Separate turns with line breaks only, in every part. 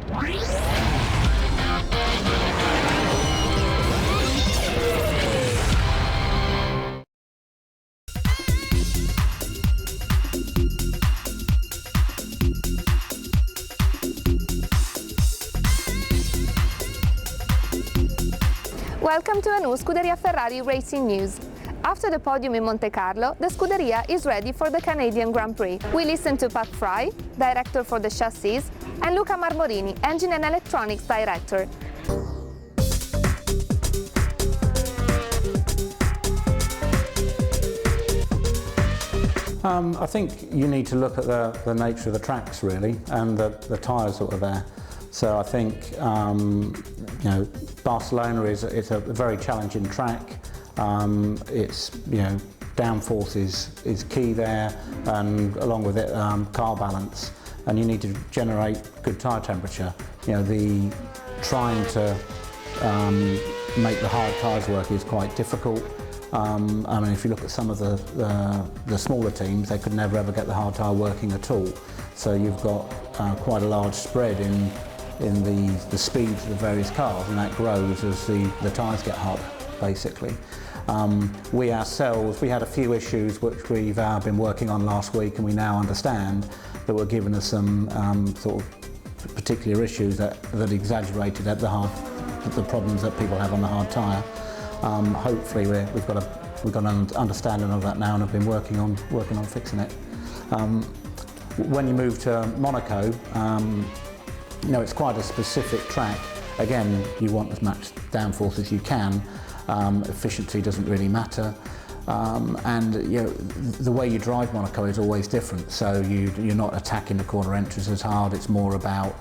Welcome to a new Scuderia Ferrari racing news. After the podium in Monte Carlo, the Scuderia is ready for the Canadian Grand Prix. We listen to Pat Fry, director for the chassis, and Luca Marmorini, engine and electronics director.
I think you need to look at the nature of the tracks really, and the tyres that are there. So I think Barcelona is a very challenging track. It's downforce is key there, and along with it car balance, and you need to generate good tyre temperature. Trying to make the hard tyres work is quite difficult. I mean, if you look at some of the smaller teams, they could never ever get the hard tyre working at all. So you've got quite a large spread in the speeds of the various cars, and that grows as the tyres get harder, basically. We ourselves, we had a few issues which we've been working on last week, and we now understand that were giving us some sort of particular issues that exaggerated the problems that people have on the hard tyre. Hopefully we've got an understanding of that now, and have been working on fixing it. When you move to Monaco, it's quite a specific track. Again, you want as much downforce as you can. Efficiency doesn't really matter. And the way you drive Monaco is always different. So you're not attacking the corner entries as hard. It's more about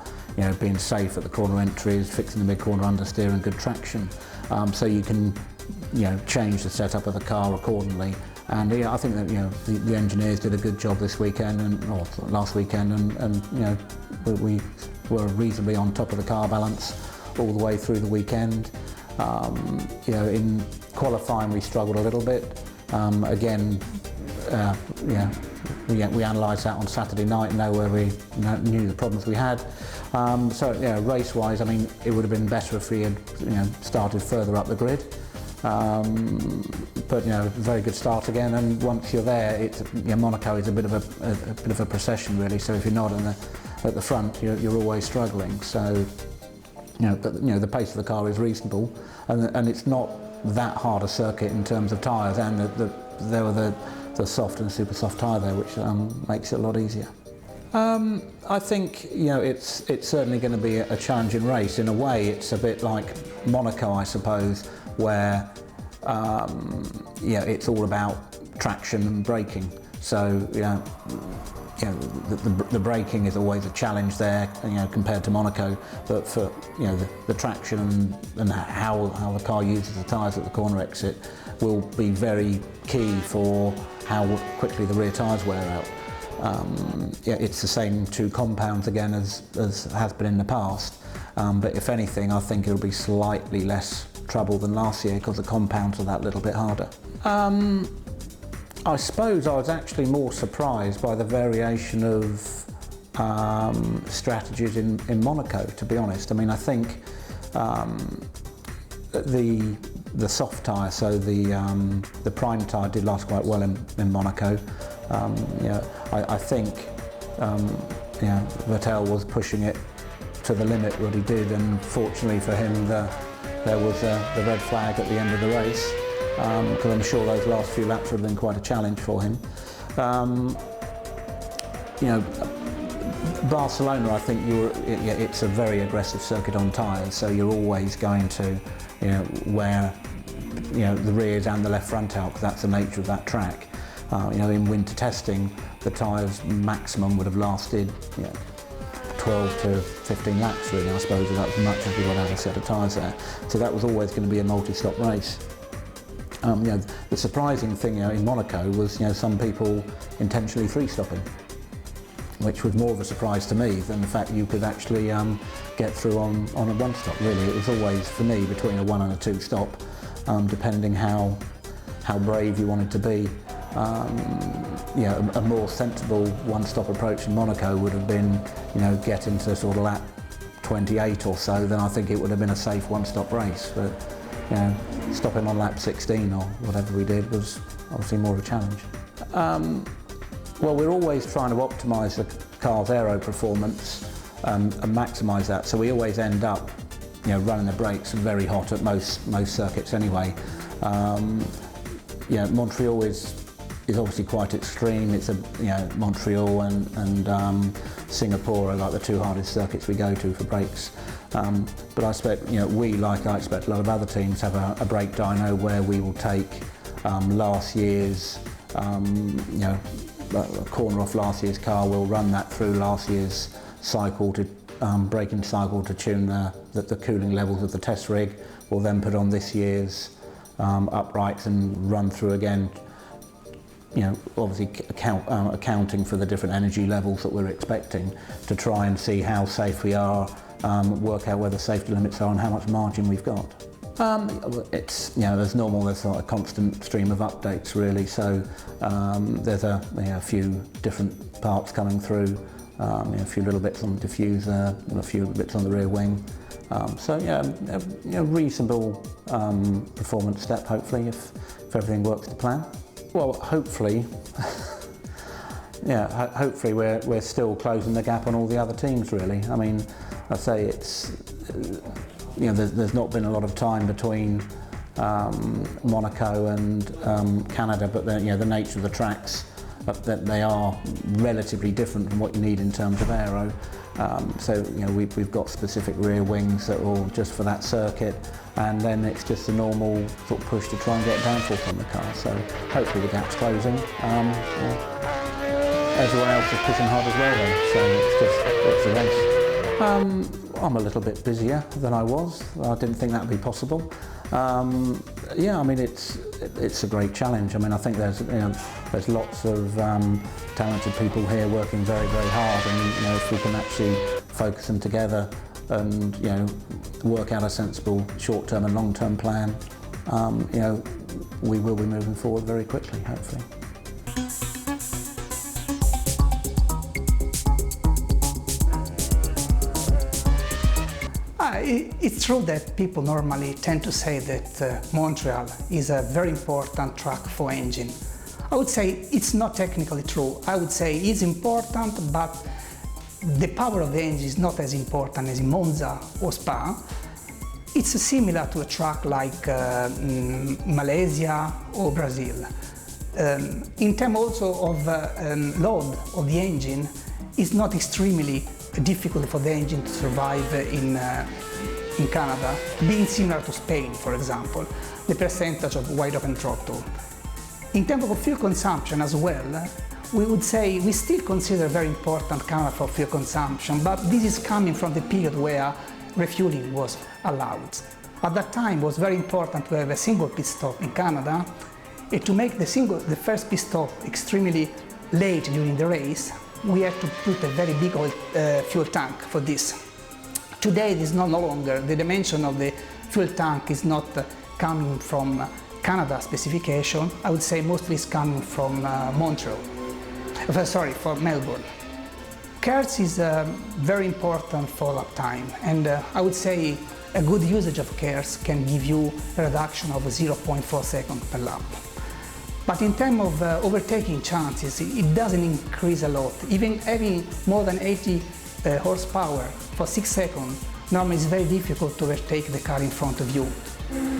being safe at the corner entries, fixing the mid-corner understeer and good traction. So you can change the setup of the car accordingly. And I think that the engineers did a good job this weekend or last weekend, and we were reasonably on top of the car balance all the way through the weekend. In qualifying we struggled a little bit. Again, we analysed that on Saturday night and knew the problems we had. So race-wise, I mean, it would have been better if we had started further up the grid. But very good start again, and once you're there, Monaco is a bit of a procession really. So if you're not at the front, you're always struggling. So the pace of the car is reasonable, and it's not that hard a circuit in terms of tyres, and there were the soft and super soft tyre there, which makes it a lot easier. I think it's certainly going to be a challenging race. In a way, it's a bit like Monaco, I suppose, where it's all about traction and braking. So the braking is always a challenge there, compared to Monaco. But for the traction and how the car uses the tyres at the corner exit will be very key for how quickly the rear tyres wear out. It's the same two compounds again as has been in the past, but if anything, I think it'll be slightly less trouble than last year because the compounds are that little bit harder. I suppose I was actually more surprised by the variation of strategies in Monaco, to be honest. I mean, I think the soft tyre, so the prime tyre did last quite well in Monaco. I think Vettel was pushing it to the limit what he did, and fortunately for him there was the red flag at the end of the race, because I'm sure those last few laps would have been quite a challenge for him. Barcelona, I think it's a very aggressive circuit on tyres, so you're always going to wear the rears and the left front out, because that's the nature of that track. In winter testing, the tyres maximum would have lasted 12 to 15 laps really, I suppose. That's as much as we got out of a set of tyres there. So that was always going to be a multi-stop race. The surprising thing in Monaco was some people intentionally free-stopping, which was more of a surprise to me than the fact you could actually get through on a one-stop really. It was always, for me, between a one and a two stop, depending how brave you wanted to be. A more sensible one-stop approach in Monaco would have been, get into sort of lap 28 or so, then I think it would have been a safe one-stop race. But you know, stopping on lap 16 or whatever we did was obviously more of a challenge. Well, we're always trying to optimise the car's aero performance and maximise that. So we always end up, you know, running the brakes very hot at most circuits anyway. You know, Montreal is obviously quite extreme. It's Montreal and Singapore are like the two hardest circuits we go to for brakes. But I expect, you know, I expect a lot of other teams have a brake dyno where we will take last year's, you know, a corner off last year's car. We'll run that through last year's cycle to braking cycle to tune the cooling levels of the test rig. We'll then put on this year's uprights and run through again, you know, obviously accounting for the different energy levels that we're expecting to try and see how safe we are, work out where the safety limits are and how much margin we've got. It's, you know, as normal, there's a constant stream of updates really, so there's a few different parts coming through, you know, a few little bits on the diffuser and a few bits on the rear wing. So yeah, a reasonable performance step hopefully if everything works to plan. Well, hopefully, yeah, hopefully we're still closing the gap on all the other teams really. I mean, I'd say it's, you know, there's not been a lot of time between Monaco and Canada, but you know, the nature of the tracks, that they are relatively different from what you need in terms of aero. So you know, we've got specific rear wings that will just for that circuit, and then it's just a normal sort of push to try and get downforce on the car. So hopefully the gap's closing. Everyone else is pushing hard as well though, so it's a race. I'm a little bit busier than I was. I didn't think that would be possible. Yeah, I mean it's a great challenge. I mean I think there's lots of talented people here working very hard, and you know, if we can actually focus them together and you know, work out a sensible short-term and long-term plan, you know, we will be moving forward very quickly, hopefully.
It's true that people normally tend to say that Montreal is a very important track for engine. I would say it's not technically true. I would say it's important, but the power of the engine is not as important as in Monza or Spa. It's similar to a track like Malaysia or Brazil. In terms also of load of the engine, it's not extremely difficult for the engine to survive in Canada, being similar to Spain, for example, the percentage of wide open throttle. In terms of fuel consumption as well, we would say we still consider very important Canada for fuel consumption, but this is coming from the period where refueling was allowed. At that time it was very important to have a single pit stop in Canada, and to make the first pit stop extremely late during the race, we had to put a very big fuel tank for this. Today it is no longer, the dimension of the fuel tank is not coming from Canada specification. I would say mostly it's coming from from Melbourne. KERS is very important for lap time, and I would say a good usage of KERS can give you a reduction of 0.4 seconds per lap. But in terms of overtaking chances, it doesn't increase a lot. Even having more than 80 horsepower for 6 seconds, normally it's very difficult to overtake the car in front of you.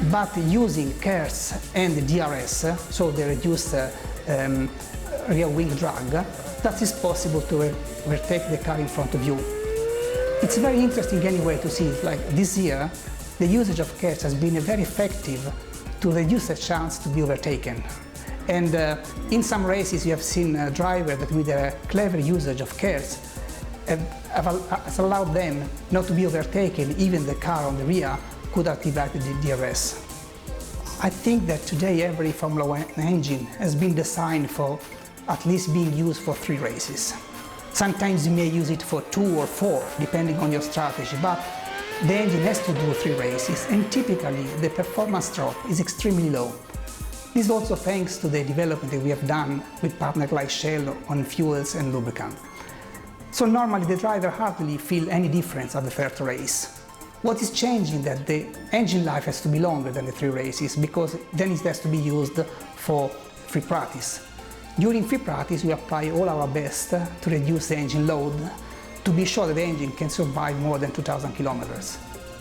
But using KERS and DRS, so the reduced rear wing drag, that is possible to overtake the car in front of you. It's very interesting anyway to see, like this year, the usage of KERS has been very effective to reduce the chance to be overtaken. And in some races you have seen a driver that with a clever usage of KERS has allowed them not to be overtaken, even the car on the rear could activate the DRS. I think that today every Formula 1 engine has been designed for at least being used for 3 races. Sometimes you may use it for 2 or 4, depending on your strategy, but the engine has to do 3 races, and typically the performance drop is extremely low. This is also thanks to the development that we have done with partners like Shell on fuels and lubricant. So normally the driver hardly feel any difference at the third race. What is changing that the engine life has to be longer than the 3 races, because then it has to be used for free practice. During free practice we apply all our best to reduce the engine load, to be sure that the engine can survive more than 2,000 kilometers.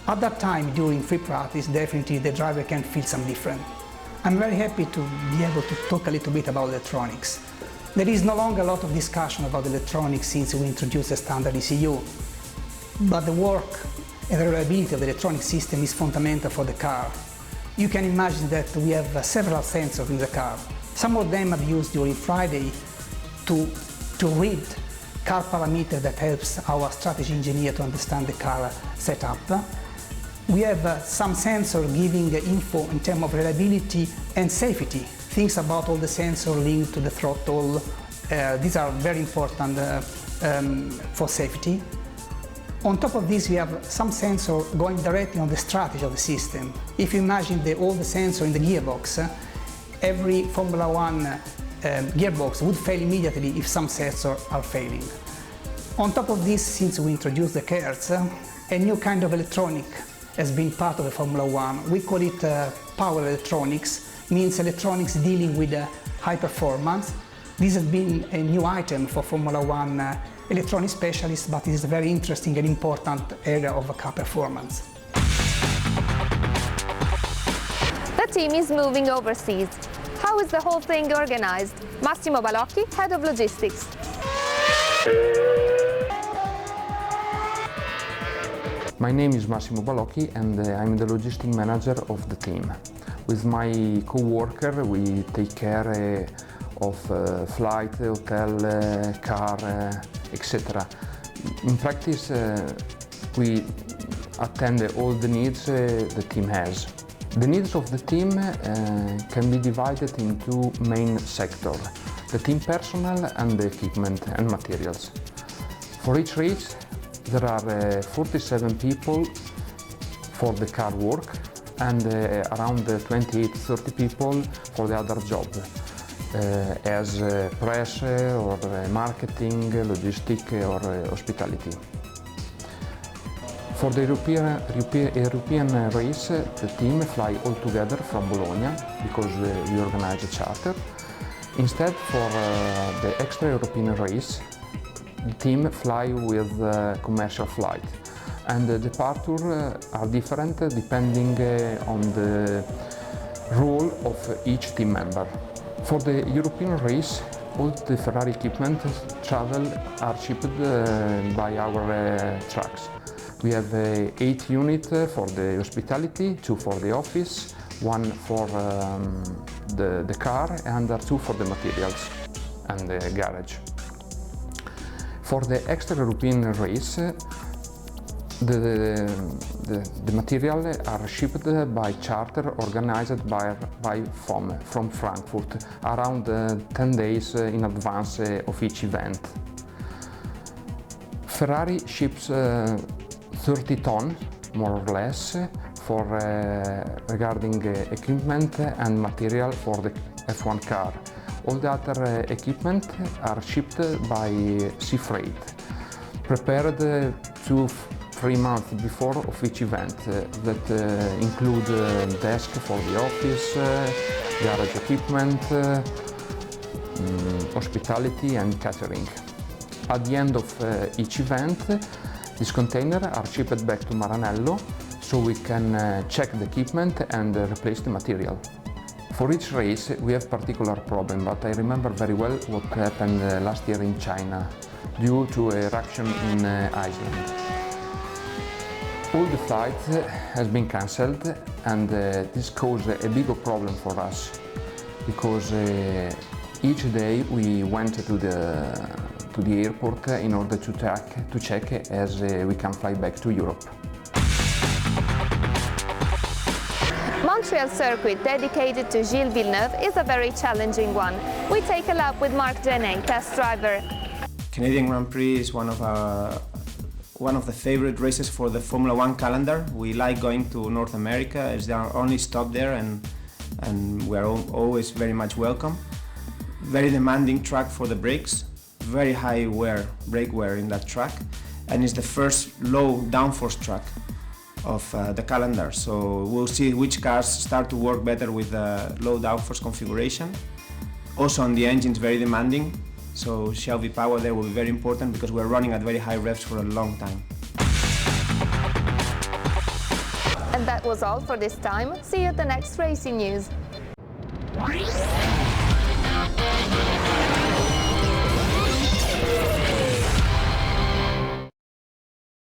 At that time, during free practice, definitely the driver can feel some different. I'm very happy to be able to talk a little bit about electronics. There is no longer a lot of discussion about electronics since we introduced the standard ECU, but the work and the reliability of the electronic system is fundamental for the car. You can imagine that we have several sensors in the car. Some of them are used during Friday to read car parameters that helps our strategy engineer to understand the car setup. We have some sensors giving info in terms of reliability and safety, things about all the sensors linked to the throttle. These are very important for safety. On top of this, we have some sensors going directly on the strategy of the system. If you imagine all the sensors in the gearbox, every Formula One gearbox would fail immediately if some sensors are failing. On top of this, since we introduced the KERS, a new kind of electronic has been part of the Formula One. We call it power electronics, means electronics dealing with high performance. This has been a new item for Formula One electronic specialists, but it is a very interesting and important area of car performance.
The team is moving overseas. How is the whole thing organized? Massimo Balocchi, Head of Logistics.
My name is Massimo Balocchi and I'm the logistic manager of the team. With my co-worker we take care of flight, hotel, car, etc. In practice we attend all the needs the team has. The needs of the team can be divided into main sectors: the team personnel and the equipment and materials. For each race there are 47 people for the car work and around 28-30 people for the other job, as press or marketing, logistic or hospitality. For the European race, the team fly all together from Bologna because we organize a charter. Instead, for the extra European race, the team fly with commercial flight, and the departures are different depending on the role of each team member. For the European race, all the Ferrari equipment travel are shipped by our trucks. We have 8 units for the hospitality, 2 for the office, 1 for the car, and 2 for the materials and the garage. For the extra-European race, the material are shipped by charter organized by FOM from Frankfurt around 10 days in advance of each event. Ferrari ships 30 tons, more or less, for regarding equipment and material for the F1 car. All the other equipment are shipped by sea freight, prepared 2-3 months before of each event, that include desk for the office, garage equipment, hospitality and catering. At the end of each event, these containers are shipped back to Maranello so we can check the equipment and replace the material. For each race we have particular problem, but I remember very well what happened last year in China due to a eruption in Iceland. All the flights has been cancelled, and this caused a bigger problem for us because each day we went to the airport in order to check as we can fly back to Europe.
Montreal circuit dedicated to Gilles Villeneuve is a very challenging one. We take a lap with Marc Genet, test driver.
Canadian Grand Prix is one of the favorite races for the Formula One calendar. We like going to North America as they are only stop there, and we are always very much welcome. Very demanding track for the brakes. very high brake wear in that track, and it's the first low downforce track of the calendar. So we'll see which cars start to work better with the low downforce configuration. Also on the engine, it's very demanding, so Shelby power there will be very important because we're running at very high revs for a long time.
And that was all for this time. See you at the next racing news.